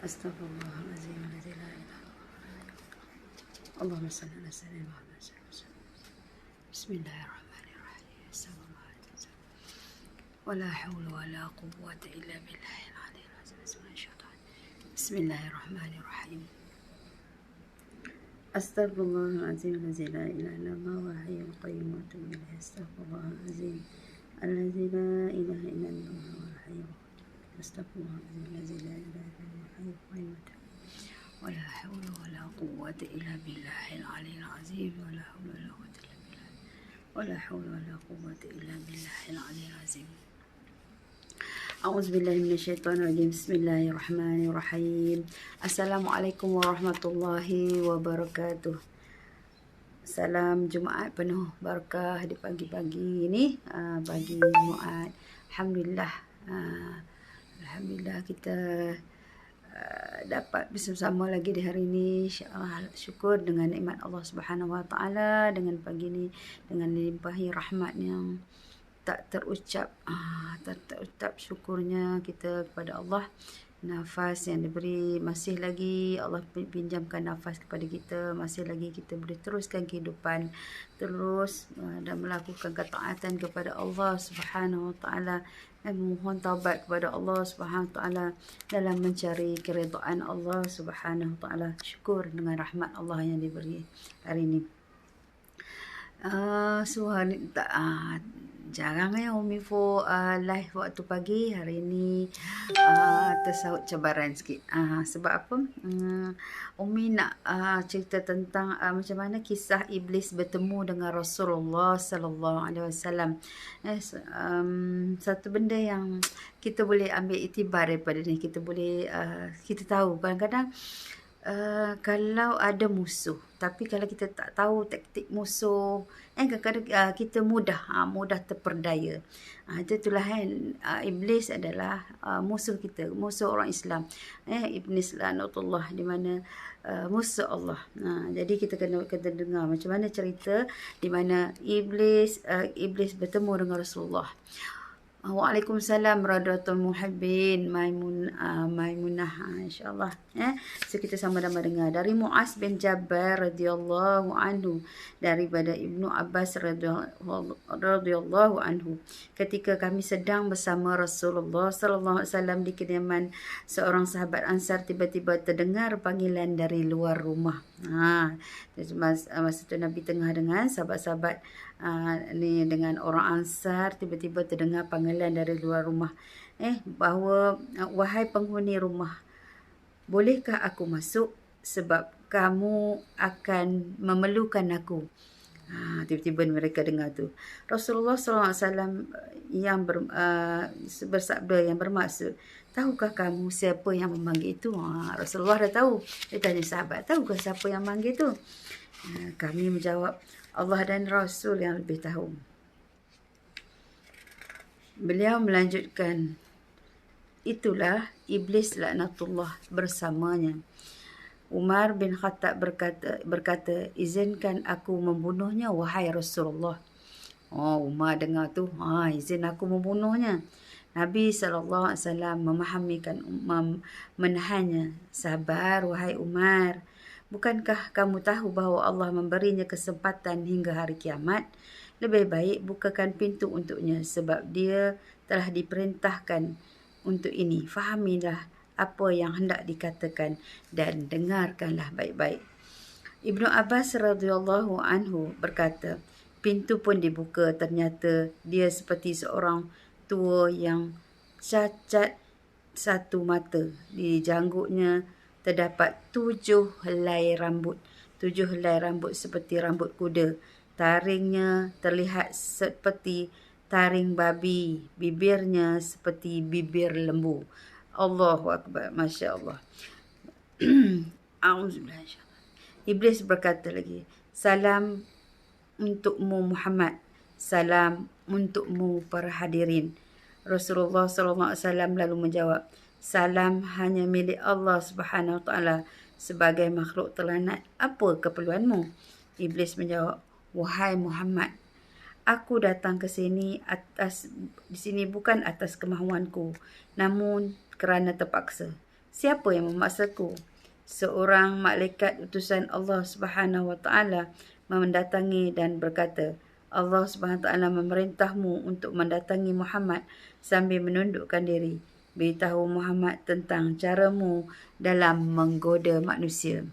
Astaghfirullahaladzim. Allahumma salli ala sayyidina Muhammad. Bismillahirrahmanirrahim. Wala hawla wala quwwata illa billahil aliyyil azim. Bismillahirrahmanirrahim. Astaghfirullahaladzim. La ilaha illallah wa hayyul qayyum wa atubu ilaih. Astaghfirullahaladzim. Alladzi la ilaha illallah wa hayyul qayyum. Astaghfirullahaladzim. La ilaha illallah wa hayyul qayyum. ولا حول ولا قوة إلا بالله العلي العظيم ولا حول ولا قوة إلا بالله العلي العظيم أعوذ بالله من الشيطان الرجيم بسم الله الرحمن الرحيم Assalamualaikum warahmatullahi wabarakatuh. Salam Jumaat penuh barakah di pagi-pagi ini, pagi Jumaat. Alhamdulillah kita dapat bersama lagi di hari ini. InsyaAllah syukur dengan nikmat Allah Subhanahu Wa Taala, dengan pagi ini dengan dilimpahi rahmat yang tak terucap syukurnya kita kepada Allah. Nafas yang diberi, masih lagi Allah pinjamkan nafas kepada kita, masih lagi kita boleh teruskan kehidupan terus dan melakukan ketaatan kepada Allah Subhanahu Wa Taala, dan memohon taubat kepada Allah Subhanahu Wa Taala dalam mencari keridaan Allah Subhanahu Wa Taala. Syukur dengan rahmat Allah yang diberi hari ini. Jarang Umi live waktu pagi. Hari ini tersaut cabaran sikit. Sebab apa? Umi nak cerita tentang macam mana kisah iblis bertemu dengan Rasulullah sallallahu alaihi wasallam. Satu benda yang kita boleh ambil iktibar daripada ni, kita boleh kita tahu kadang-kadang kalau ada musuh, tapi kalau kita tak tahu taktik musuh, kadang-kadang kita mudah terperdaya. Itulah iblis adalah musuh kita, musuh orang Islam. Iblis laknatullah, di mana musuh Allah. Jadi kita kena dengar macam mana cerita di mana iblis bertemu dengan Rasulullah. Waalaikumsalam warahmatullahi muhibbin Maimunah, insyaAllah. So kita sama-sama dengar dari Muaz bin Jabal radhiyallahu anhu, daripada Ibnu Abbas radhiyallahu anhu, ketika kami sedang bersama Rasulullah sallallahu alaihi wasallam di kediaman seorang sahabat Ansar, tiba-tiba terdengar panggilan dari luar rumah. Masa tu Nabi tengah dengan sahabat-sahabat ni dengan orang Ansar, tiba-tiba terdengar panggilan dari luar rumah, bahawa wahai penghuni rumah, bolehkah aku masuk sebab kamu akan memerlukan aku. Tiba-tiba mereka dengar tu. Rasulullah SAW yang bersabda, yang bermaksud, tahukah kamu siapa yang memanggil itu? Rasulullah dah tahu. Dia tanya sahabat, tahukah siapa yang memanggil itu? Kami menjawab, Allah dan Rasul yang lebih tahu. Beliau melanjutkan, itulah iblis laknatullah bersamanya. Umar bin Khattab berkata, izinkan aku membunuhnya wahai Rasulullah. Umar dengar tu, izin aku membunuhnya. Nabi SAW menahannya. Sabar wahai Umar, bukankah kamu tahu bahawa Allah memberinya kesempatan hingga hari kiamat? Lebih baik bukakan pintu untuknya, sebab dia telah diperintahkan untuk ini. Fahamilah apa yang hendak dikatakan dan dengarkanlah baik-baik. Ibnu Abbas radhiyallahu anhu berkata, pintu pun dibuka. Ternyata dia seperti seorang tua yang cacat satu mata. Di janggutnya terdapat 7 helai rambut. 7 helai rambut seperti rambut kuda. Taringnya terlihat seperti taring babi. Bibirnya seperti bibir lembu. Allahu Akbar. Masya Allah. Iblis berkata lagi, salam untukmu Muhammad. Salam untukmu para hadirin. Rasulullah SAW lalu menjawab, salam hanya milik Allah Subhanahu Wa Taala. Sebagai makhluk terlanat, apa keperluanmu? Iblis menjawab, wahai Muhammad, aku datang ke sini di sini bukan atas kemahuanku, namun kerana terpaksa. Siapa yang memaksaku? Seorang malaikat utusan Allah Subhanahu Wa Taala mendatangi dan berkata, Allah Subhanahu Wa Taala memerintahmu untuk mendatangi Muhammad sambil menundukkan diri. Beritahu Muhammad tentang caramu dalam menggoda manusia.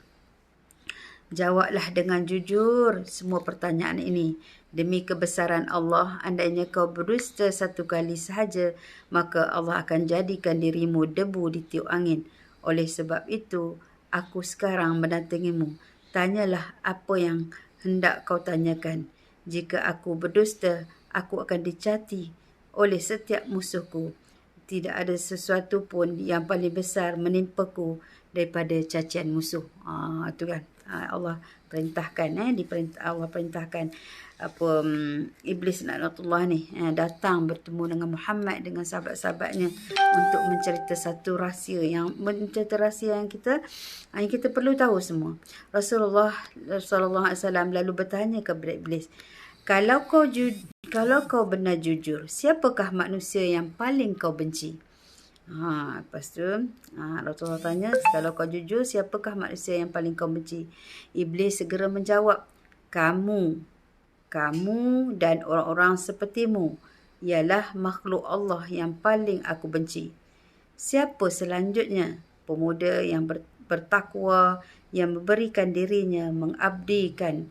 Jawablah dengan jujur semua pertanyaan ini. Demi kebesaran Allah, andainya kau berdusta satu kali sahaja, maka Allah akan jadikan dirimu debu di tiup angin. Oleh sebab itu, aku sekarang mendatangimu. Tanyalah apa yang hendak kau tanyakan. Jika aku berdusta, aku akan dicati oleh setiap musuhku. Tidak ada sesuatu pun yang paling besar menimpaku daripada cacian musuh. Itu kan. Allah perintahkan, Allah perintahkan Iblis laknatullah ni datang bertemu dengan Muhammad dengan sahabat-sahabatnya untuk mencerita satu rahsia yang kita perlu tahu semua. Rasulullah sallallahu alaihi wasallam lalu bertanya kepada Iblis, kalau kau benar jujur, siapakah manusia yang paling kau benci? Lepas tu Rasulullah tanya, kalau kau jujur, siapakah manusia yang paling kau benci? Iblis segera menjawab, kamu dan orang-orang sepertimu ialah makhluk Allah yang paling aku benci. Siapa selanjutnya? Pemuda yang bertakwa, yang memberikan dirinya mengabdikan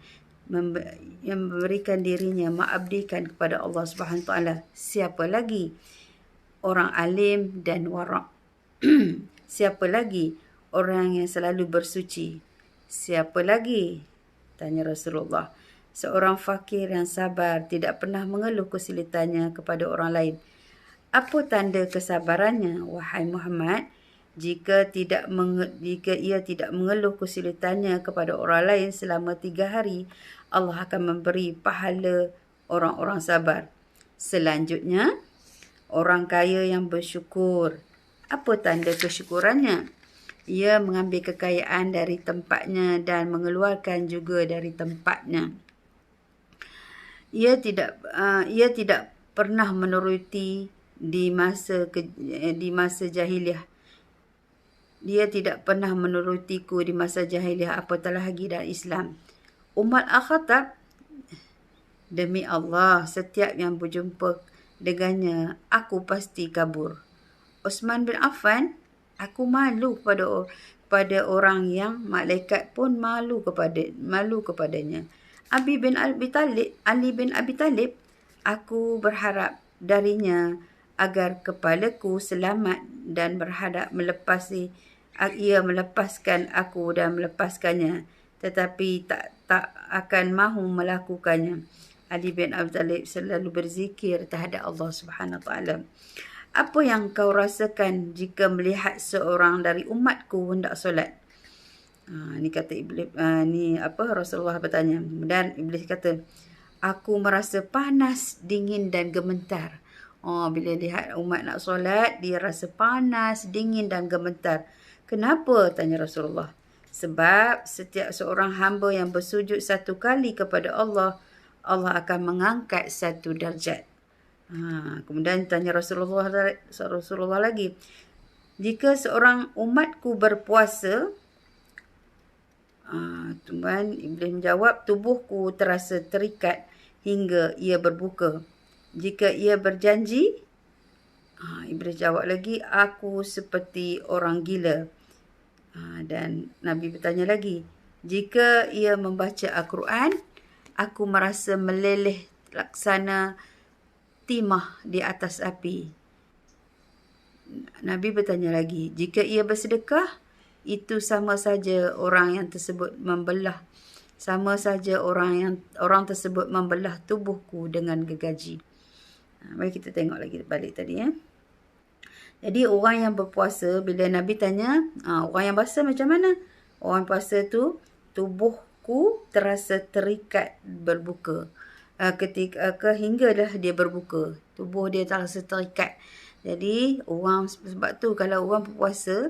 kepada Allah Subhanahu Taala. Siapa lagi? Orang alim dan wara'. Siapa lagi? Orang yang selalu bersuci. Siapa lagi? Tanya Rasulullah. Seorang fakir yang sabar, tidak pernah mengeluh kesulitannya kepada orang lain. Apa tanda kesabarannya, wahai Muhammad? Jika ia tidak mengeluh kesulitannya kepada orang lain selama 3 hari, Allah akan memberi pahala orang-orang sabar. Selanjutnya, orang kaya yang bersyukur. Apa tanda kesyukurannya? Ia mengambil kekayaan dari tempatnya dan mengeluarkan juga dari tempatnya. Ia tidak pernah menuruti di masa jahiliah. Dia tidak pernah menurutiku di masa jahiliah, apatah lagi dalam Islam. Umar Al-Khattab, demi Allah, setiap yang berjumpa dengannya, aku pasti kabur. Uthman bin Affan, aku malu pada orang yang malaikat pun malu kepadanya. Ali bin Abi Talib, aku berharap darinya agar kepalaku selamat dan berhadap ia melepaskan aku dan melepaskannya, tetapi tak akan mahu melakukannya. Ali bin Abi Talib selalu berzikir terhadap Allah Subhanahu Wa Taala. Apa yang kau rasakan jika melihat seorang dari umatku hendak solat? Ni kata Iblis, Rasulullah bertanya. Dan Iblis kata, aku merasa panas, dingin dan gemetar. Bila lihat umat nak solat, dia rasa panas, dingin dan gemetar. Kenapa? Tanya Rasulullah. Sebab setiap seorang hamba yang bersujud satu kali kepada Allah, Allah akan mengangkat satu darjat. Kemudian tanya Rasulullah lagi, jika seorang umatku berpuasa, Tuan Iblis menjawab, tubuhku terasa terikat hingga ia berbuka. Jika ia berjanji, Iblis jawab lagi, aku seperti orang gila. Dan Nabi bertanya lagi, jika ia membaca Al-Quran, aku merasa meleleh laksana timah di atas api. Nabi bertanya lagi, jika ia bersedekah, itu sama saja orang tersebut membelah tubuhku dengan gergaji. Mari kita tengok lagi balik tadi. Jadi orang yang berpuasa, bila Nabi tanya, orang yang puasa macam mana? Orang puasa tu, tubuhku terasa terikat berbuka. Hinggalah dia berbuka. Tubuh dia terasa terikat. Jadi, sebab tu kalau orang berpuasa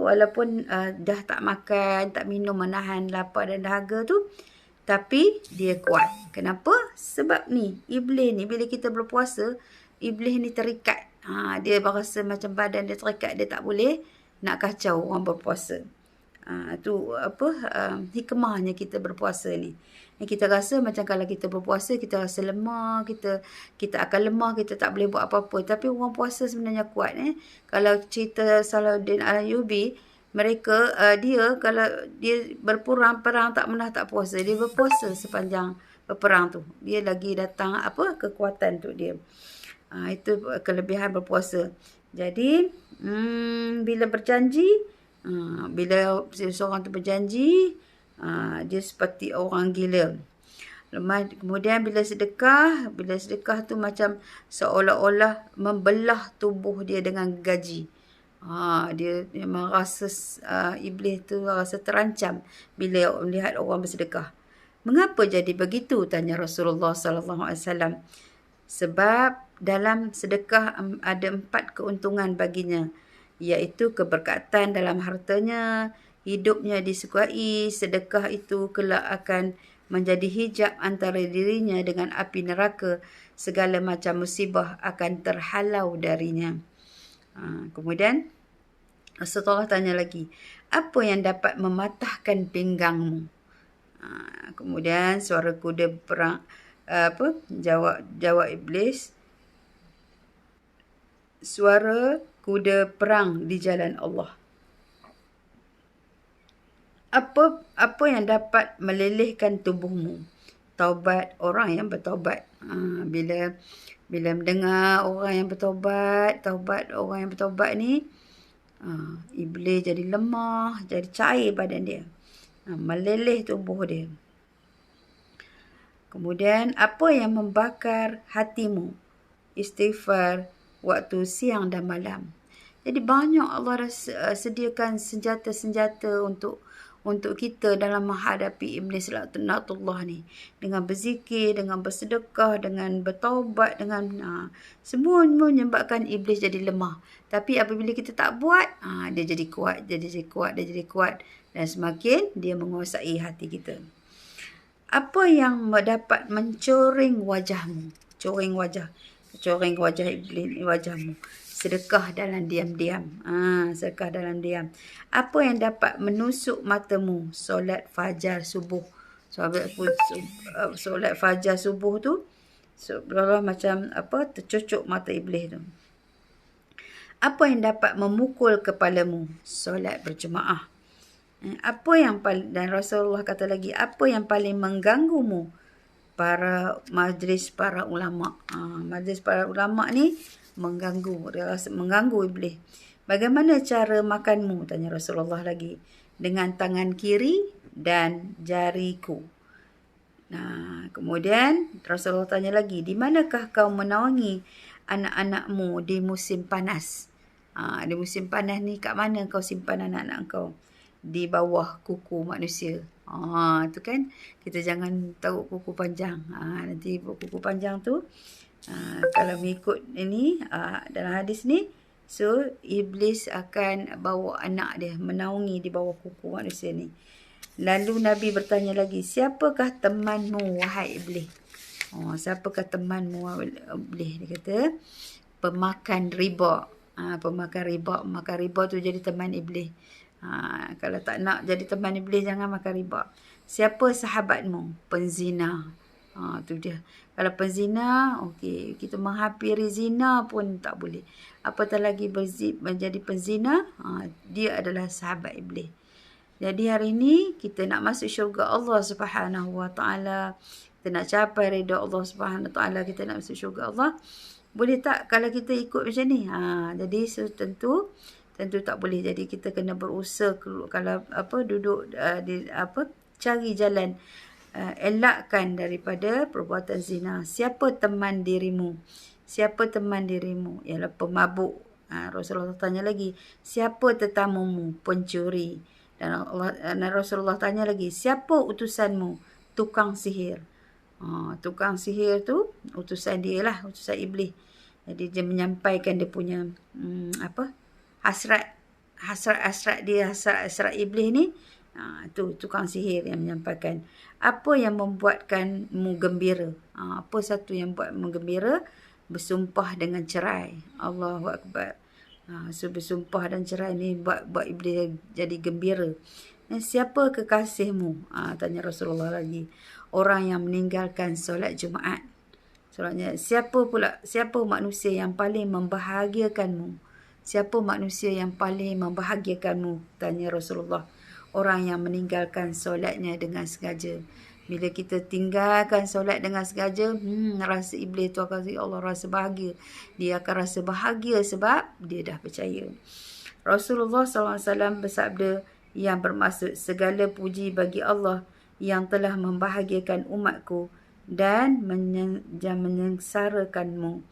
walaupun dah tak makan, tak minum, menahan lapar dan dahaga tu, tapi dia kuat. Kenapa? Sebab ni, Iblis ni, bila kita berpuasa, Iblis ni terikat. Dia berasa macam badan dia terikat, dia tak boleh nak kacau orang berpuasa. Tu hikmahnya kita berpuasa ni. Kita rasa macam kalau kita berpuasa, kita rasa lemah, kita akan lemah, kita tak boleh buat apa-apa. Tapi orang puasa sebenarnya kuat. Kalau cerita Salahuddin Al-Ayyubi, mereka, kalau dia perang tak pernah tak puasa. Dia berpuasa sepanjang berperang tu. Dia lagi datang kekuatan tu dia. Itu kelebihan berpuasa. Jadi, bila berjanji, bila seorang tu berjanji, dia seperti orang gila. Kemudian bila sedekah tu macam seolah-olah membelah tubuh dia dengan gaji. Dia merasa iblis tu rasa terancam bila melihat orang bersedekah. Mengapa jadi begitu? Tanya Rasulullah sallallahu alaihi wasallam. Sebab dalam sedekah ada 4 keuntungan baginya, iaitu keberkatan dalam hartanya, hidupnya disukai, sedekah itu kelak akan menjadi hijab antara dirinya dengan api neraka, segala macam musibah akan terhalau darinya. Kemudian Rasulullah tanya lagi, apa yang dapat mematahkan pinggangmu? Kemudian suara kuda perang, jawab iblis, suara kuda perang di jalan Allah. Apa yang dapat melelehkan tubuhmu? Taubat orang yang bertaubat. Bila mendengar orang yang bertaubat orang yang bertaubat ni, iblis jadi lemah, jadi cair badan dia. Meleleh tubuh dia. Kemudian, apa yang membakar hatimu? Istighfar waktu siang dan malam. Jadi banyak Allah sediakan senjata-senjata untuk kita dalam menghadapi iblis laknatullah ni. Dengan berzikir, dengan bersedekah, dengan bertaubat, dengan semua menyebabkan iblis jadi lemah. Tapi apabila kita tak buat, dia jadi kuat. Dan semakin dia menguasai hati kita. Apa yang dapat mencoreng wajahmu? Coreng wajah iblis wajahmu. Sedekah dalam diam-diam. Sedekah dalam diam. Apa yang dapat menusuk matamu? Solat fajar subuh. Solat fajar subuh tu, macam tercucuk mata iblis tu. Apa yang dapat memukul kepalamu? Solat berjemaah. Dan Rasulullah kata lagi, apa yang paling mengganggumu? Majlis para ulama. Majlis para ulama ni mengganggu, dia rasa mengganggu iblis. Bagaimana cara makanmu? Tanya Rasulullah lagi. Dengan tangan kiri dan jariku. Kemudian Rasulullah tanya lagi, di manakah kau menaungi anak-anakmu di musim panas? Di musim panas ni kat mana kau simpan anak-anak kau? Di bawah kuku manusia. Tu kan, kita jangan taruh kuku panjang. Nanti kuku panjang tu, kalau mengikut ini dalam hadis ni, so iblis akan bawa anak dia menaungi di bawah kuku manusia ni. Lalu Nabi bertanya lagi, siapakah temanmu wahai iblis? Siapakah temanmu wahai iblis? Dia kata, pemakan riba. Makan riba tu jadi teman iblis. Kalau tak nak jadi teman iblis, jangan makan riba. Siapa sahabatmu? Penzina. Tu dia. Kalau penzina, okey, kita menghampiri zina pun tak boleh. Apatah lagi menjadi penzina, dia adalah sahabat iblis. Jadi hari ini kita nak masuk syurga Allah Subhanahu Wa Taala, kita nak capai redha Allah Subhanahu Wa Taala, kita nak masuk syurga Allah. Boleh tak kalau kita ikut macam ni? Jadi tentu tak boleh. Jadi kita kena berusaha kalau duduk cari jalan elakkan daripada perbuatan zina. Siapa teman dirimu? Ialah pemabuk. Rasulullah tanya lagi, siapa tetamumu? Pencuri. Dan Rasulullah tanya lagi, siapa utusanmu? Tukang sihir. Tukang sihir tu utusan dia lah, utusan iblis. Jadi dia menyampaikan dia punya hasrat dia, hasrat iblis ni. Tu tukang sihir yang menyampaikan. Apa yang membuatkanmu gembira? Apa satu yang buatmu gembira? bersumpah dengan cerai. Allahu Akbar. So bersumpah dan cerai ni buat iblis jadi gembira. Siapa kekasihmu? Tanya Rasulullah lagi. Orang yang meninggalkan solat Jumaat. Soalnya siapa manusia yang paling membahagiakanmu? Siapa manusia yang paling membahagiakanmu? Tanya Rasulullah. Orang yang meninggalkan solatnya dengan sengaja. Bila kita tinggalkan solat dengan sengaja, rasa iblis tu akan ya Allah rasa bahagia. Dia akan rasa bahagia sebab dia dah percaya. Rasulullah SAW bersabda yang bermaksud segala puji bagi Allah yang telah membahagiakan umatku dan menyengsarakanmu.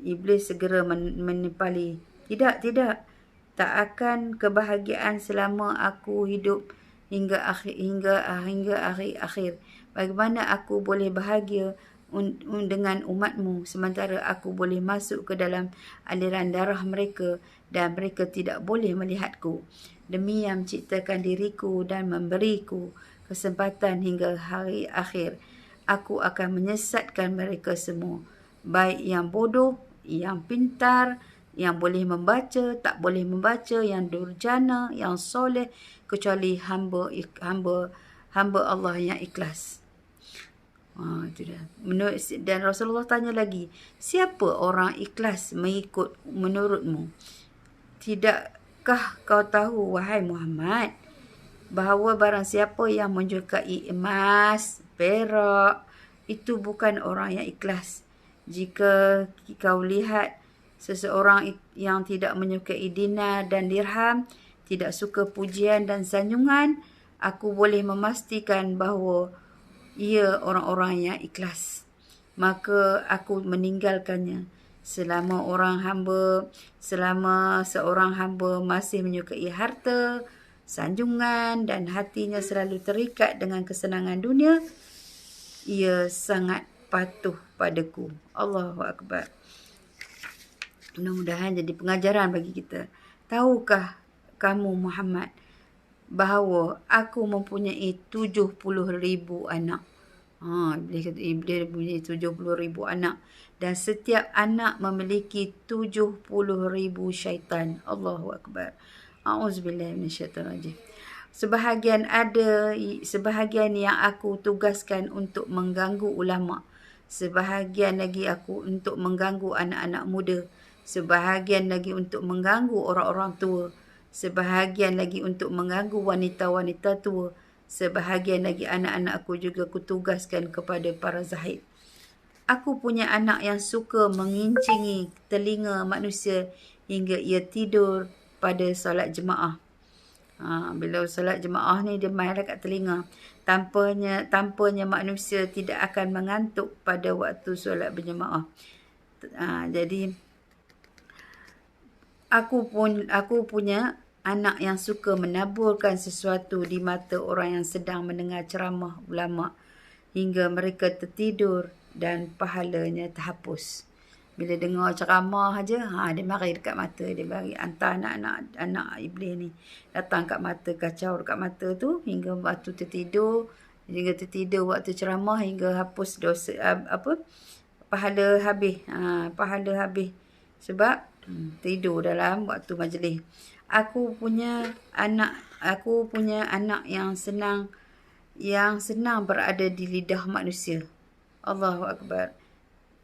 Iblis segera menepali. Tidak. Tak akan kebahagiaan selama aku hidup hingga akhir. Bagaimana aku boleh bahagia dengan umatmu sementara aku boleh masuk ke dalam aliran darah mereka dan mereka tidak boleh melihatku. Demi yang menciptakan diriku dan memberiku kesempatan hingga hari akhir, aku akan menyesatkan mereka semua. Baik yang bodoh, yang pintar, yang boleh membaca, tak boleh membaca, yang durjana, yang soleh, kecuali hamba Allah yang ikhlas. Itu dah. Dan Rasulullah tanya lagi, siapa orang ikhlas mengikut menurutmu? Tidakkah kau tahu, wahai Muhammad, bahawa barang siapa yang menyukai emas, perak, itu bukan orang yang ikhlas. Jika kau lihat seseorang yang tidak menyukai dinar dan dirham, tidak suka pujian dan sanjungan, aku boleh memastikan bahawa ia orang-orang yang ikhlas. Maka aku meninggalkannya. Selama seorang hamba masih menyukai harta, sanjungan dan hatinya selalu terikat dengan kesenangan dunia, ia sangat patuh padaku. Allahu Akbar. Mudah-mudahan jadi pengajaran bagi kita. Tahukah kamu Muhammad bahawa aku mempunyai 70,000 anak. Iblis punya 70,000 anak. Dan setiap anak memiliki 70,000 syaitan. Allahu Akbar. A'udzubillah minasyaitanirrajim. Sebahagian yang aku tugaskan untuk mengganggu ulama. Sebahagian lagi aku untuk mengganggu anak-anak muda. Sebahagian lagi untuk mengganggu orang-orang tua. Sebahagian lagi untuk mengganggu wanita-wanita tua. Sebahagian lagi anak-anak aku juga kutugaskan kepada para zahid. Aku punya anak yang suka mengincingi telinga manusia hingga ia tidur pada solat jemaah. Bila solat jemaah ni dia main dekat telinga. Tanpanya manusia tidak akan mengantuk pada waktu solat berjemaah. Jadi aku punya anak yang suka menaburkan sesuatu di mata orang yang sedang mendengar ceramah ulama hingga mereka tertidur dan pahalanya terhapus. Bila dengar ceramah aja, dia mari dekat mata, dia bagi hantar anak iblis ni datang kat mata, kacau dekat mata tu hingga waktu tertidur waktu ceramah hingga hapus dosa pahala habis. Pahala habis sebab tidur dalam waktu majlis. Aku punya anak yang senang berada di lidah manusia. Allahu Akbar.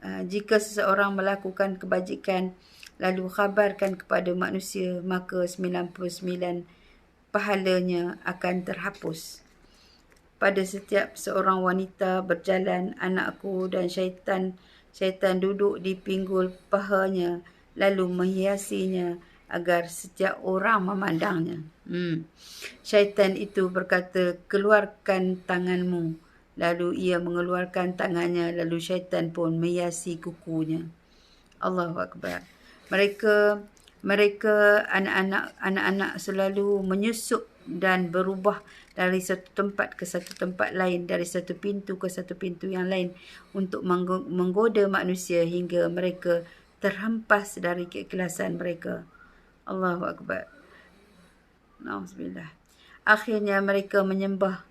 Jika seseorang melakukan kebajikan lalu khabarkan kepada manusia, maka 99 pahalanya akan terhapus. Pada setiap seorang wanita berjalan, anakku dan syaitan duduk di pinggul pahanya lalu menghiasinya agar setiap orang memandangnya. Syaitan itu berkata, keluarkan tanganmu. Lalu ia mengeluarkan tangannya, lalu syaitan pun menghiasi kukunya. Allahu Akbar. Mereka anak-anak selalu menyusup dan berubah dari satu tempat ke satu tempat lain, dari satu pintu ke satu pintu yang lain untuk menggoda manusia hingga mereka terhempas dari keikhlasan mereka. Allahu Akbar. Nauzubillah. Akhirnya mereka menyembah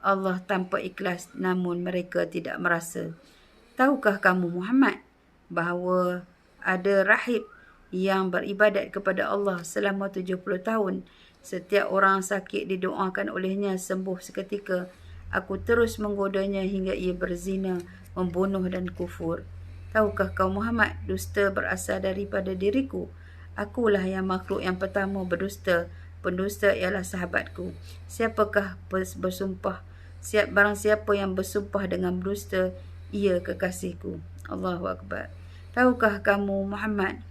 Allah tanpa ikhlas, namun mereka tidak merasa. Tahukah kamu Muhammad bahawa ada rahib yang beribadat kepada Allah selama 70 tahun. Setiap orang sakit didoakan olehnya sembuh seketika. Aku terus menggodanya hingga ia berzina, membunuh dan kufur. Tahukah kau Muhammad, dusta berasal daripada diriku. Akulah yang makhluk yang pertama berdusta. Pendusta ialah sahabatku. Siapakah bersumpah? Barang siapa yang bersumpah dengan berdusta, ia kekasihku. Allahu Akbar. Tahukah kamu Muhammad,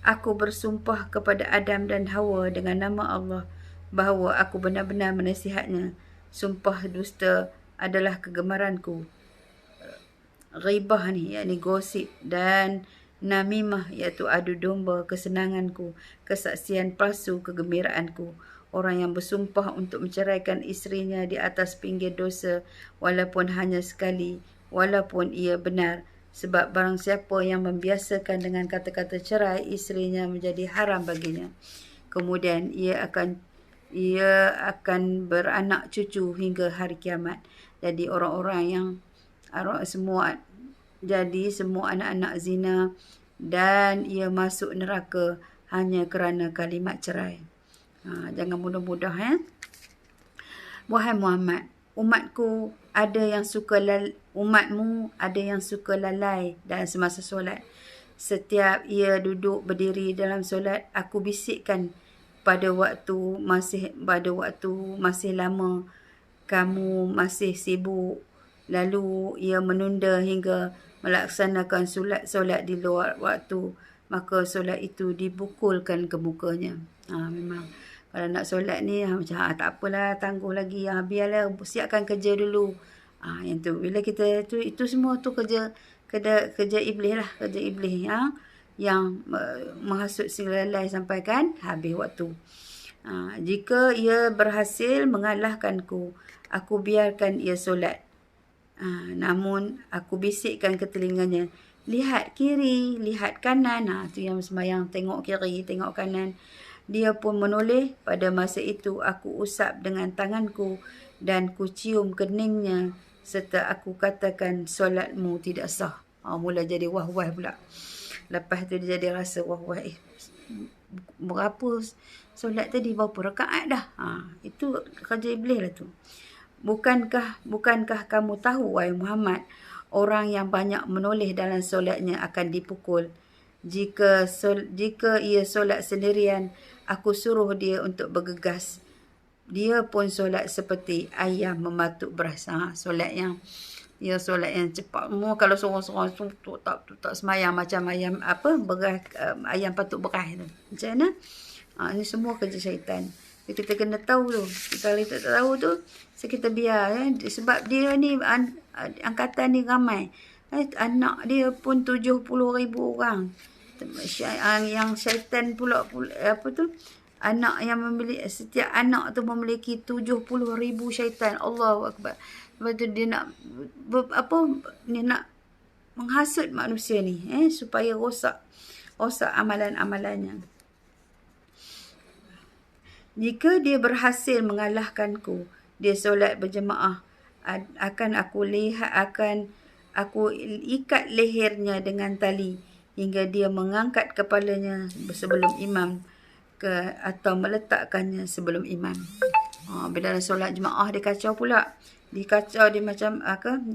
aku bersumpah kepada Adam dan Hawa dengan nama Allah bahawa aku benar-benar menasihatnya. Sumpah dusta adalah kegemaranku. Ghibah ni, yakni gosip, dan namimah, iaitu adu domba, kesenanganku. Kesaksian palsu, kegembiraanku. Orang yang bersumpah untuk menceraikan isterinya di atas pinggir dosa, walaupun hanya sekali, walaupun ia benar. Sebab barang siapa yang membiasakan dengan kata-kata cerai, isterinya menjadi haram baginya. Kemudian ia akan beranak cucu hingga hari kiamat. Jadi semua anak-anak zina, dan ia masuk neraka hanya kerana kalimat cerai. Jangan mudah-mudah Wahai Muhammad, umatmu ada yang suka lalai dalam semasa solat. Setiap ia duduk berdiri dalam solat, aku bisikkan pada waktu masih lama kamu masih sibuk. Lalu ia menunda hingga melaksanakan solat di luar waktu, maka solat itu dibukulkan ke mukanya. Memang kalau nak solat ni macam tak apalah, tangguh lagi, biarlah siapkan kerja dulu. Yang tu bila kita itu semua tu kerja iblis lah, kerja iblis yang menghasut si lalai sampai kan habis waktu. Jika ia berhasil mengalahkanku, aku biarkan ia solat. Namun aku bisikkan ke telinganya, lihat kiri, lihat kanan. Tu yang sembahyang tengok kiri, tengok kanan. Dia pun menoleh. Pada masa itu aku usap dengan tanganku dan ku cium keningnya, serta aku katakan, solatmu tidak sah. Mula jadi wah-wah pula. Lepas tu dia jadi rasa wah-wah, berapa solat tadi, berapa rakaat dah. Itu kerja iblis lah tu. Bukankah kamu tahu, wahai Muhammad, orang yang banyak menoleh dalam solatnya akan dipukul. Jika ia solat sendirian, aku suruh dia untuk bergegas. Dia pun solat seperti ayam mematuk beras. Solat yang cepat. Kalau sorang-sorang tu tak semayang macam ayam beras, ayam patuk beras tu. Macam mana? Ini semua kerja syaitan. Kita kena tahu tu. Kalau kita tak tahu tu, kita biar. Sebab dia ni, angkatan ni ramai. Anak dia pun 70,000 orang. Yang syaitan pula anak yang setiap anak tu memiliki 70,000 syaitan. Allahu Akbar. Lepas tu dia nak menghasut manusia ni, supaya rosak amalan-amalannya. Jika dia berhasil mengalahkanku, dia solat berjemaah, akan aku ikat lehernya dengan tali hingga dia mengangkat kepalanya sebelum imam atau meletakkannya sebelum imam. Bila solat jemaah dia kacau pula. Dia macam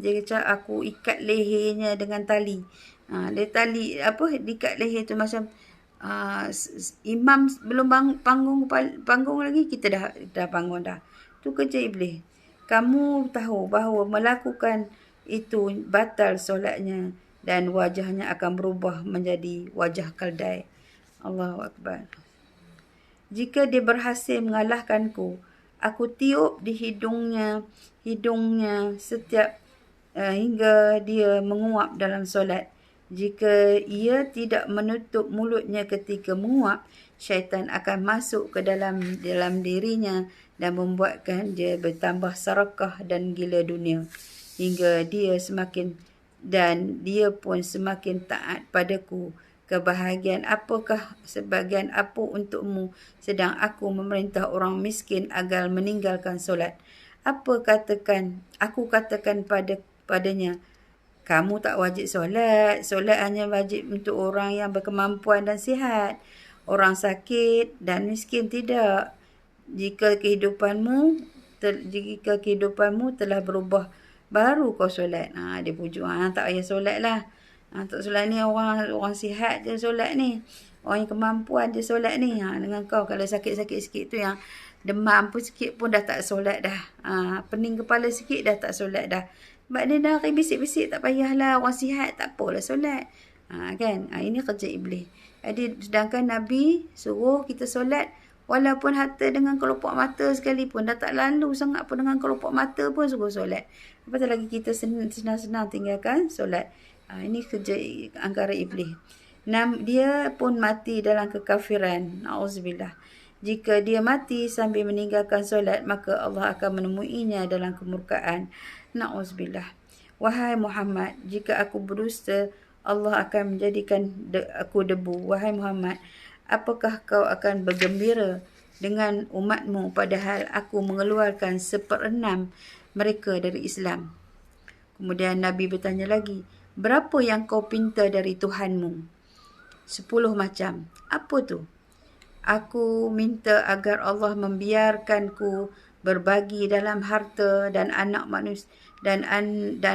dia kacau, aku ikat lehernya dengan tali. Diikat leher tu macam imam belum panggung lagi, kita dah bangun dah. Tu kerja iblis. Kamu tahu bahawa melakukan itu batal solatnya dan wajahnya akan berubah menjadi wajah keldai. Allahu Akbar. Jika dia berhasil mengalahkanku, aku tiup di hidungnya setiap hingga dia menguap dalam solat. Jika ia tidak menutup mulutnya ketika menguap, syaitan akan masuk ke dalam dirinya dan membuatkan dia bertambah serakah dan gila dunia, hingga dia pun semakin taat padaku. Sebahagian apa untukmu, sedang aku memerintah orang miskin agar meninggalkan solat. Aku katakan padanya, Kamu tak wajib solat. Solat hanya wajib untuk orang yang berkemampuan dan sihat. Orang sakit dan miskin tidak. Jika kehidupanmu telah berubah, baru kau solat. Dia pujuk, tak payah solat lah. Tak solat ni orang sihat je solat ni. Orang yang kemampuan je solat ni. Dengan kau kalau sakit-sakit sikit tu yang demam pun sikit pun dah tak solat dah. Pening kepala sikit dah tak solat dah. Sebab dia dah bisik-bisik, tak payahlah orang sihat, tak apalah solat. Kan? Ini kerja iblis. Jadi sedangkan Nabi suruh kita solat walaupun harta dengan kelopak mata sekalipun, dah tak lalu sangat pun dengan kelopak mata pun suruh solat. Apatah lagi kita senang-senang tinggalkan solat. Ini kerja angkara iblis. Dia pun mati dalam kekafiran. Na'udzubillah. Jika dia mati sambil meninggalkan solat, maka Allah akan menemuinya dalam kemurkaan. Na'udzubillah. Wahai Muhammad, jika aku berdusta, Allah akan menjadikan aku debu. Wahai Muhammad, apakah kau akan bergembira dengan umatmu padahal aku mengeluarkan 1/6 mereka dari Islam? Kemudian Nabi bertanya lagi, berapa yang kau pinta dari Tuhanmu? 10 macam. Apa tu? Aku minta agar Allah membiarkanku berbagi dalam harta dan anak manusia dan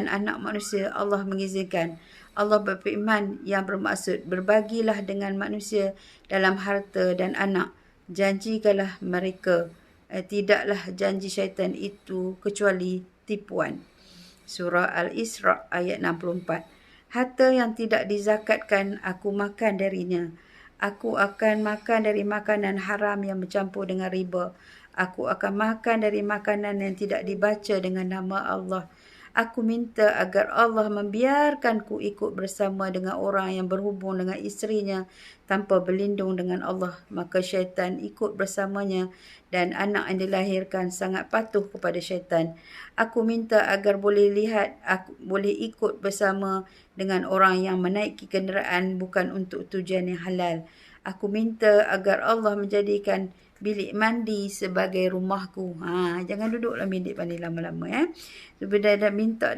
anak manusia. Allah mengizinkan. Allah berfirman yang bermaksud, berbagilah dengan manusia dalam harta dan anak. Janjikanlah mereka. Tidaklah janji syaitan itu kecuali tipuan. Surah Al-Isra ayat 64. Harta yang tidak dizakatkan, aku makan darinya. Aku akan makan dari makanan haram yang bercampur dengan riba. Aku akan makan dari makanan yang tidak dibaca dengan nama Allah. Aku minta agar Allah membiarkanku ikut bersama dengan orang yang berhubung dengan isterinya tanpa berlindung dengan Allah. Maka syaitan ikut bersamanya dan anak yang dilahirkan sangat patuh kepada syaitan. Aku minta agar boleh ikut bersama dengan orang yang menaiki kenderaan bukan untuk tujuan yang halal. Aku minta agar Allah menjadikan bilik mandi sebagai rumahku. Jangan duduklah bilik mandi lama-lama. Dia minta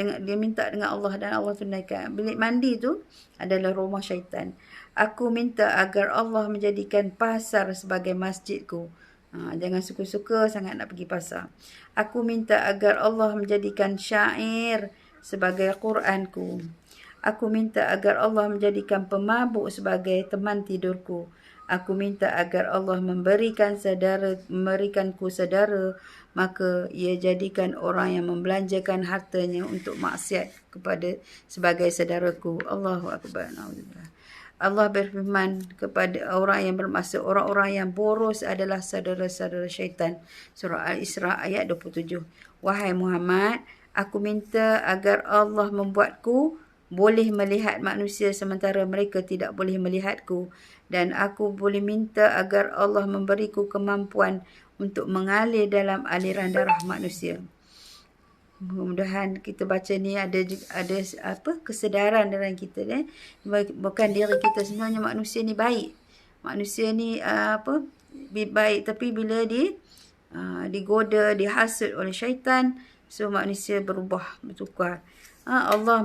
dengan Allah dan Allah tunaikan. Bilik mandi tu adalah rumah syaitan. Aku minta agar Allah menjadikan pasar sebagai masjidku. Jangan suka-suka sangat nak pergi pasar. Aku minta agar Allah menjadikan syair sebagai Quranku. Aku minta agar Allah menjadikan pemabuk sebagai teman tidurku. Aku minta agar Allah memberikanku saudara, maka ia jadikan orang yang membelanjakan hartanya untuk maksiat sebagai saudaraku. Allahu Akbar. Allah berfirman kepada orang yang bermaksud, orang-orang yang boros adalah saudara-saudara syaitan. Surah Al-Isra ayat 27. Wahai Muhammad, aku minta agar Allah membuatku boleh melihat manusia sementara mereka tidak boleh melihatku. Dan aku boleh minta agar Allah memberiku kemampuan untuk mengalir dalam aliran darah manusia. Mudah-mudahan kita baca ni ada kesedaran dalam kita. Bukan diri kita sebenarnya manusia ni baik. Manusia ni baik, tapi bila digoda, dihasut oleh syaitan, so manusia bertukar. Allah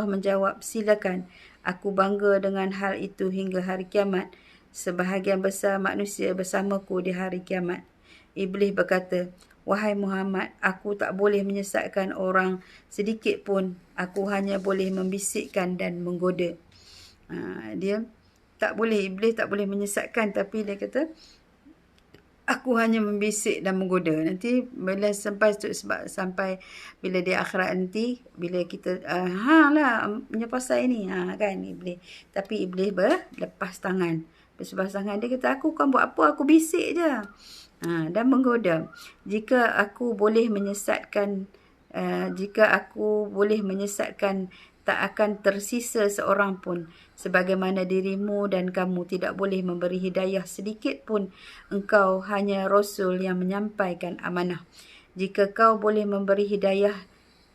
menjawab, silakan. Aku bangga dengan hal itu hingga hari kiamat. Sebahagian besar manusia bersamaku di hari kiamat. Iblis berkata, wahai Muhammad, aku tak boleh menyesatkan orang sedikit pun. Aku hanya boleh membisikkan dan menggoda. Iblis tak boleh menyesatkan, tapi dia kata, aku hanya membisik dan menggoda. Nanti bila sampai bila di akhirat nanti, bila kita punya pasal ini, kan iblis. Tapi iblis berlepas tangan. Berlepas tangan, dia kata, aku kan buat apa, aku bisik je. Dan menggoda. Jika aku boleh menyesatkan, tak akan tersisa seorang pun. Sebagaimana dirimu dan kamu tidak boleh memberi hidayah sedikit pun. Engkau hanya Rasul yang menyampaikan amanah. Jika kau boleh memberi hidayah,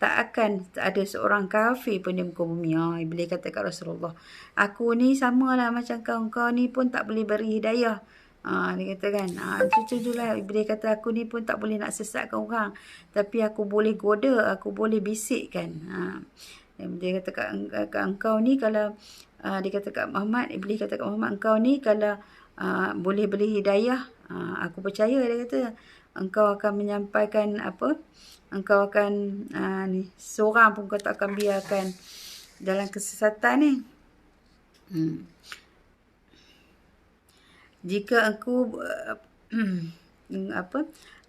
tak akan ada seorang kafir pun di muka bumi. Iblis kata kat Rasulullah, aku ni samalah macam kau. Kau ni pun tak boleh beri hidayah. Dia kata kan, cucu-cuculah. Iblis kata, aku ni pun tak boleh nak sesatkan orang. Tapi aku boleh goda, aku boleh bisikkan. Dia kata kat engkau ni kalau, dia kata kat Muhammad, Iblis kata kat Muhammad, engkau ni kalau boleh beri hidayah, aku percaya, dia kata. Engkau akan menyampaikan apa, engkau akan ni, seorang pun kau tak akan biarkan dalam kesesatan ni. Jika aku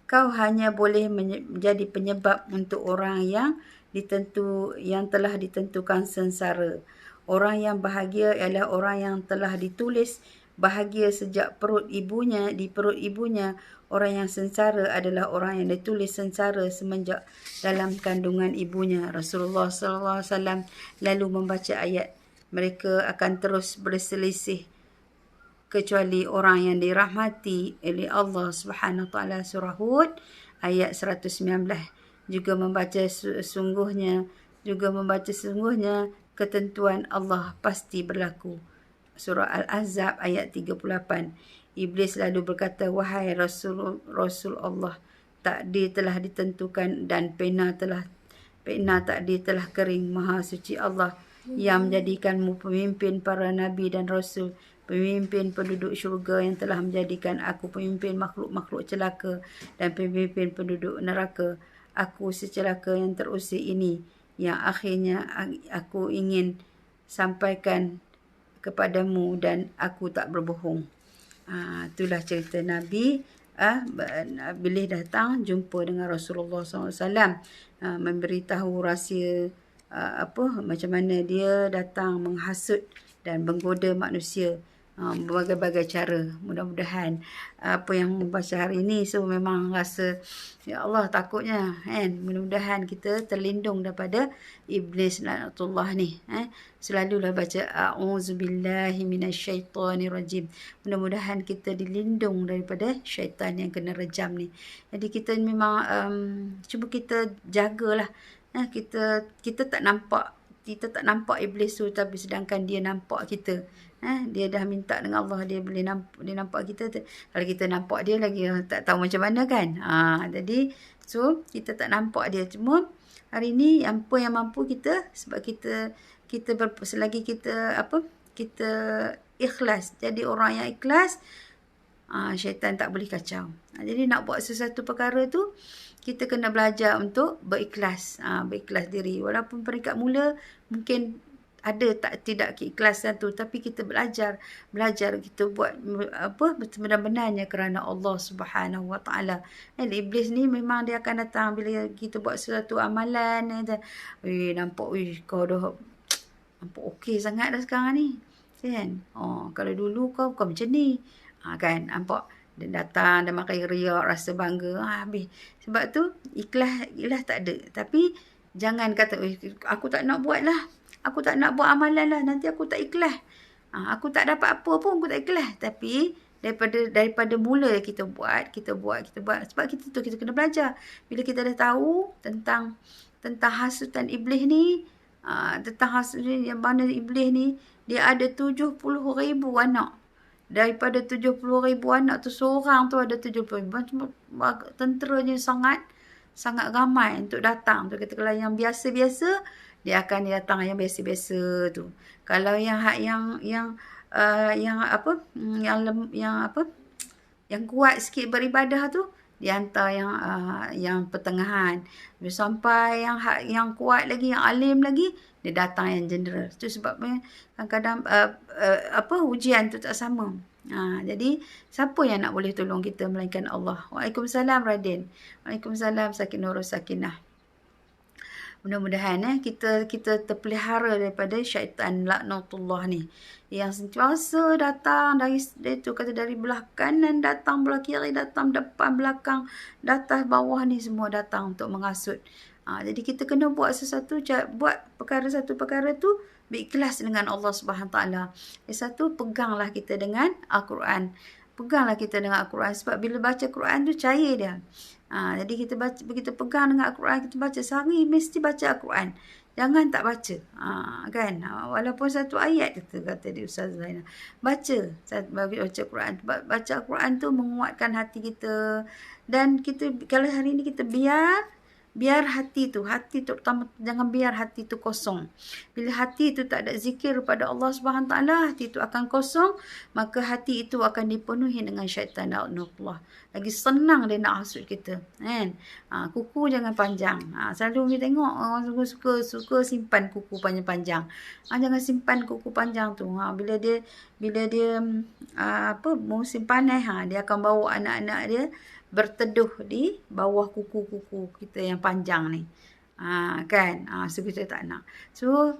kau hanya boleh menjadi penyebab untuk orang yang telah ditentukan sengsara. Orang yang bahagia ialah orang yang telah ditulis bahagia sejak di perut ibunya. Orang yang sengsara adalah orang yang ditulis sengsara semenjak dalam kandungan ibunya. Rasulullah SAW lalu membaca ayat, mereka akan terus berselisih kecuali orang yang dirahmati oleh Allah Subhanahu Taala. Surah Hud ayat 119. Juga membaca sungguhnya ketentuan Allah pasti berlaku. Surah Al-Ahzab ayat 38. Iblis lalu berkata, wahai Rasul Allah, takdir telah ditentukan dan pena takdir telah kering. Maha suci Allah yang menjadikanmu pemimpin para nabi dan rasul, pemimpin penduduk syurga, yang telah menjadikan aku pemimpin makhluk-makhluk celaka dan pemimpin penduduk neraka. Aku secelaka yang terusir ini, yang akhirnya aku ingin sampaikan kepadamu dan aku tak berbohong. Itulah cerita Nabi bila datang jumpa dengan Rasulullah SAW, memberitahu rahsia macam mana dia datang menghasut dan menggoda manusia berbagai-bagai cara. Mudah-mudahan apa yang membaca hari ini memang rasa, ya Allah, takutnya kan. Mudah-mudahan kita terlindung daripada iblis laknatullah ni. Selalulah baca a'udzubillahi minasyaitonirrajim. Mudah-mudahan kita dilindung daripada syaitan yang kena rejam ni. Jadi kita memang cuba kita jagalah. Kita tak nampak iblis tu, tapi sedangkan dia nampak kita. Dia dah minta dengan Allah, dia nampak kita. Kalau kita nampak dia lagi tak tahu macam mana kan. Jadi kita tak nampak dia. Cuma hari ni apa yang mampu kita, sebab kita selagi kita ikhlas, jadi orang yang ikhlas, syaitan tak boleh kacau. Jadi nak buat sesuatu perkara tu, kita kena belajar untuk berikhlas diri. Walaupun peringkat mula mungkin ada tidak keikhlasan tu, tapi kita belajar kita buat benar-benarnya kerana Allah Subhanahu Wa Taala. Iblis ni memang dia akan datang bila kita buat sesuatu amalan, nampak kau dah nampak okey sangat dah sekarang ni kan. Kalau dulu kau macam ni kan, nampak dia datang, dia makan riak, rasa bangga, habis. Sebab tu ikhlas tak ada. Tapi jangan kata aku tak nak buat lah, aku tak nak buat amalan lah, nanti aku tak ikhlas, aku tak dapat apa pun, aku tak ikhlas. Tapi daripada mula kita buat. Sebab kita kena belajar. Bila kita dah tahu tentang hasutan iblis ni, yang mana iblis ni dia ada 70,000 anak. Daripada 70,000 anak tu, seorang tu ada 70,000. Tenteranya sangat ramai untuk datang. Tu kata, kalau yang biasa-biasa, dia akan datang yang biasa-biasa tu. Kalau yang kuat sikit beribadah tu, dia hantar yang pertengahan. Sampai yang kuat lagi, yang alim lagi, dia datang yang general. Itu sebabnya kadang-kadang ujian tu tak sama. Jadi siapa yang nak boleh tolong kita melainkan Allah. Waalaikumsalam Radin. Waalaikumsalam Sakinurus Sakinah. Mudah-mudahan kita terpelihara daripada syaitan laknatullah ni, yang sentiasa datang dari belah kanan datang, belah kiri datang, depan belakang, atas bawah ni semua datang untuk menghasut. Jadi kita kena buat satu perkara tu berikhlas dengan Allah Subhanahu Taala. Satu, peganglah kita dengan Al-Quran. Sebab bila baca Quran tu cair dia. Jadi kita pegang dengan Al-Quran, kita baca sehari mesti baca Al-Quran. jangan tak baca. Kan? Walaupun satu ayat kata di Ustaz Zainal. Baca. Baca Quran. Baca Quran tu menguatkan hati kita. Dan kita, kalau hari ni kita biar hati tu terutama, jangan biar hati tu kosong. Bila hati tu tak ada zikir pada Allah Subhanahu Taala, hati tu akan kosong, maka hati itu akan dipenuhi dengan syaitan Allah. Lagi senang dia nak hasut kita, kan? Kuku jangan panjang. Selalu kita tengok orang suka simpan kuku panjang-panjang. Jangan simpan kuku panjang tu. Bila dia musim panas, dia akan bawa anak-anak dia berteduh di bawah kuku-kuku kita yang panjang ni. Kan? So kita tak nak. So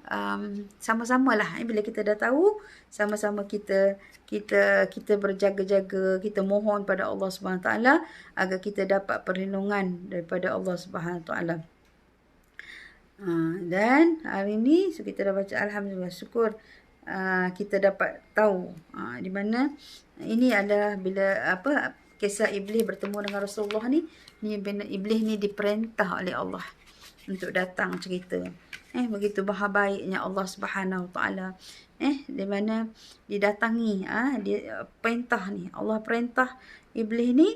sama-samalah bila kita dah tahu, sama-sama kita berjaga-jaga, kita mohon pada Allah Subhanahu Taala agar kita dapat perlindungan daripada Allah Subhanahu Taala. Dan hari ni kita dah baca, alhamdulillah, syukur kita dapat tahu di mana ini adalah bila kisah Iblis bertemu dengan Rasulullah ni Iblis ni diperintah oleh Allah untuk datang cerita. Begitu baiknya Allah Subhanahu Taala. Di mana didatangi, dia perintah ni, Allah perintah Iblis ni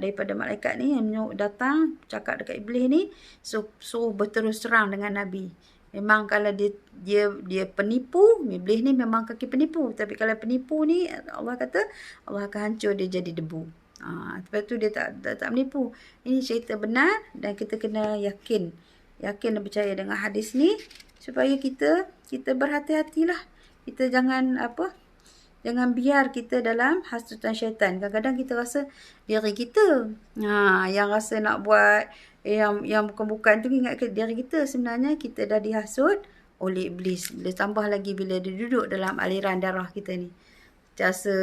daripada malaikat ni yang datang cakap dekat Iblis ni, suruh berterus terang dengan Nabi. Memang kalau dia penipu, Iblis ni memang kaki penipu. Tapi kalau penipu ni, Allah kata Allah akan hancur dia jadi debu. Lepas tu dia tak menipu. Ini cerita benar dan kita kena yakin dan percaya dengan hadis ni supaya kita berhati-hatilah. Kita jangan biar kita dalam hasutan syaitan. Kadang-kadang kita rasa diri kita yang rasa nak buat yang bukan-bukan tu, ingat ke diri kita sebenarnya kita dah dihasut oleh Iblis. Tambah lagi bila dia duduk dalam aliran darah kita ni, jasa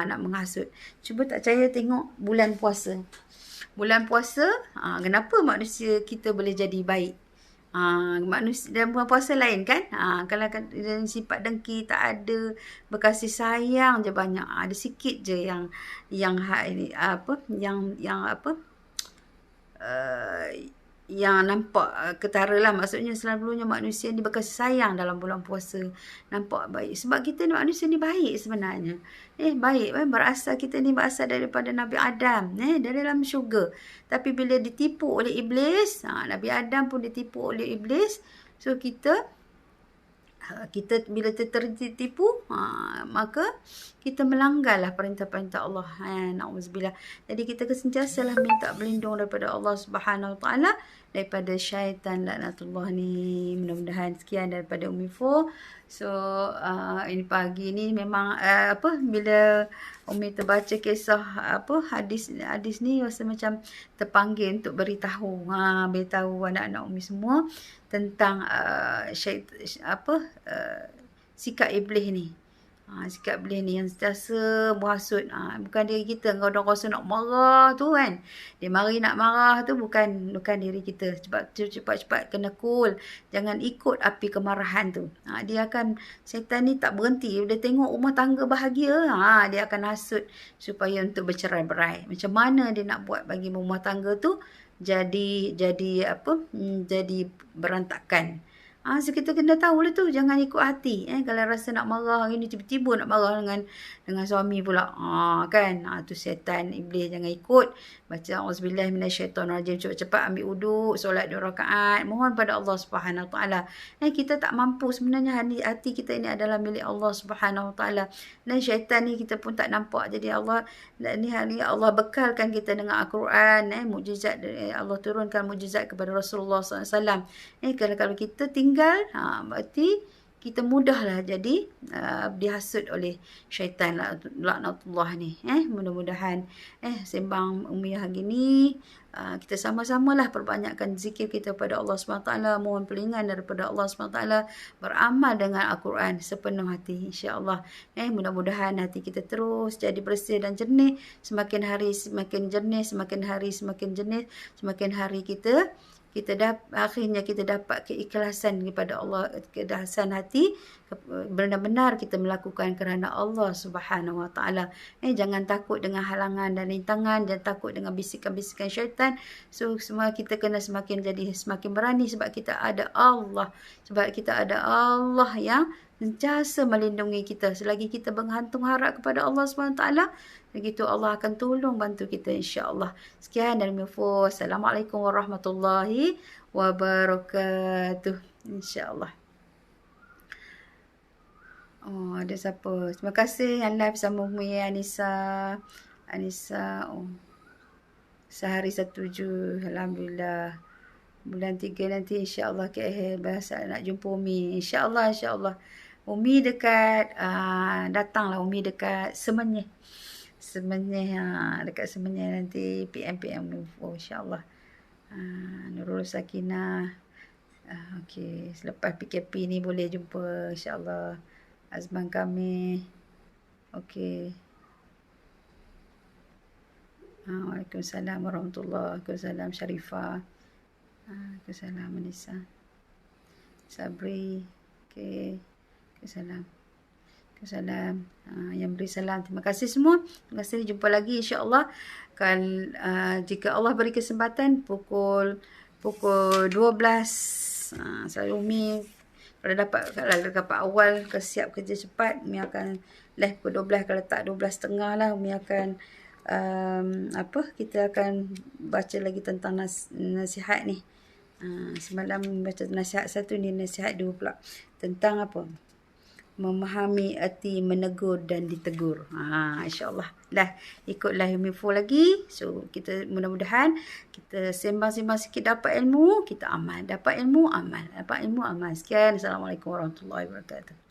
nak menghasut. Cuba tak percaya tengok bulan puasa. Bulan puasa, kenapa manusia kita boleh jadi baik? Manusia dalam bulan puasa lain kan? Kalau sifat dengki tak ada, berkasih sayang je banyak. Ada sikit je yang yang nampak ketara lah. Maksudnya selalunya manusia ni berkasih sayang dalam bulan puasa, nampak baik. Sebab kita ni manusia ni baik sebenarnya. Baik, kita ni berasal daripada Nabi Adam, dari dalam syurga. Tapi bila ditipu oleh Iblis, Nabi Adam pun ditipu oleh Iblis. So kita bila tertipu, maka kita melanggarlah perintah-perintah Allah. Na'udzubillah. Jadi kita sentiasalah minta berlindung daripada Allah Subhanahu Taala daripada syaitan laknatullah ni. Mudah-mudahan sekian daripada Umi Fo. So ini pagi ni memang bila Umi terbaca kisah hadis ni, rasa macam terpanggil untuk beritahu anak-anak Umi semua tentang sikap Iblis ni. Sikap Iblis ni yang sentiasa berhasut. Bukan diri kita. Kalau orang rasa nak marah tu kan, dia mari nak marah tu bukan diri kita. Cepat-cepat kena cool. Jangan ikut api kemarahan tu. Syaitan ni tak berhenti. Dia tengok rumah tangga bahagia, dia akan hasut supaya untuk bercerai-berai. Macam mana dia nak buat bagi rumah tangga tu jadi berantakan. So kita kena tahu lah tu, jangan ikut hati. Kalau rasa nak marah hari ni, tiba-tiba nak marah dengan suami pula. Kan? Tu syaitan, Iblis. Jangan ikut. Baca auzubillahi minasyaitonirrajim. Cepat-cepat ambil uduk, solat 2 rakaat. Mohon pada Allah Subhanahu Taala. Kita tak mampu sebenarnya, hati kita ini adalah milik Allah Subhanahu Taala. Dan syaitan ni kita pun tak nampak. Jadi Allah bekalkan kita dengan Al-Quran, mukjizat Allah turunkan mukjizat kepada Rasulullah SAW. Kalau kita tinggal, berarti kita mudahlah jadi dihasut oleh syaitan laknatullah ni. Mudah-mudahan sembang Umi hari ni kita sama-samalah perbanyakkan zikir kita pada Allah SWT, mohon perlindungan daripada Allah SWT, beramal dengan Al-Quran sepenuh hati, insya-Allah. Mudah-mudahan hati kita terus jadi bersih dan jernih, semakin hari semakin jernih, semakin hari semakin jernih, semakin hari kita akhirnya kita dapat keikhlasan kepada Allah, keikhlasan hati, benar-benar kita melakukan kerana Allah Subhanahu Wa Taala. Jangan takut dengan halangan dan rintangan, jangan takut dengan bisikan-bisikan syaitan. So semua kita kena semakin berani sebab kita ada Allah. Sebab kita ada Allah yang sentiasa melindungi kita. Selagi kita bergantung harap kepada Allah SWT, begitu Allah akan tolong bantu kita insya-Allah. Sekian dari Mifo. Assalamualaikum warahmatullahi wabarakatuh. Insya-Allah. Oh, ada siapa? Terima kasih yang live bersama Umi Anissa. Sehari 1 Alhamdulillah. Bulan 3 nanti insya-Allah KL bahasa nak jumpa Umi. Insya-Allah. Umi dekat datanglah Umi dekat Semenyih. Dekat Semenyih nanti PM insya-Allah. Nurul Sakinah. Okey, selepas PKP ni boleh jumpa insya-Allah. Azman kami. Okey. Waalaikumsalam warahmatullahi wabarakatuh. Waalaikumsalam Sharifah. Waalaikumsalam Anissa. Sabri. Okey. Waalaikumsalam. Yang beri salam. Terima kasih semua. Terima kasih. Jumpa lagi insya-Allah. Jika Allah beri kesempatan pukul 12. Selalu Umi kalau dapat awal siap kerja cepat, Umi akan live pukul 12. Kalau tak 12.30 lah, Umi akan kita akan baca lagi tentang nasihat ni. Semalam baca nasihat 1, ni nasihat 2 pula. Tentang apa? Memahami arti menegur dan ditegur. InsyaAllah. Ikutlah Mifo lagi. So, kita mudah-mudahan kita sembang-sembang sikit dapat ilmu, kita amal. Dapat ilmu, amal. Sekian. Assalamualaikum warahmatullahi wabarakatuh.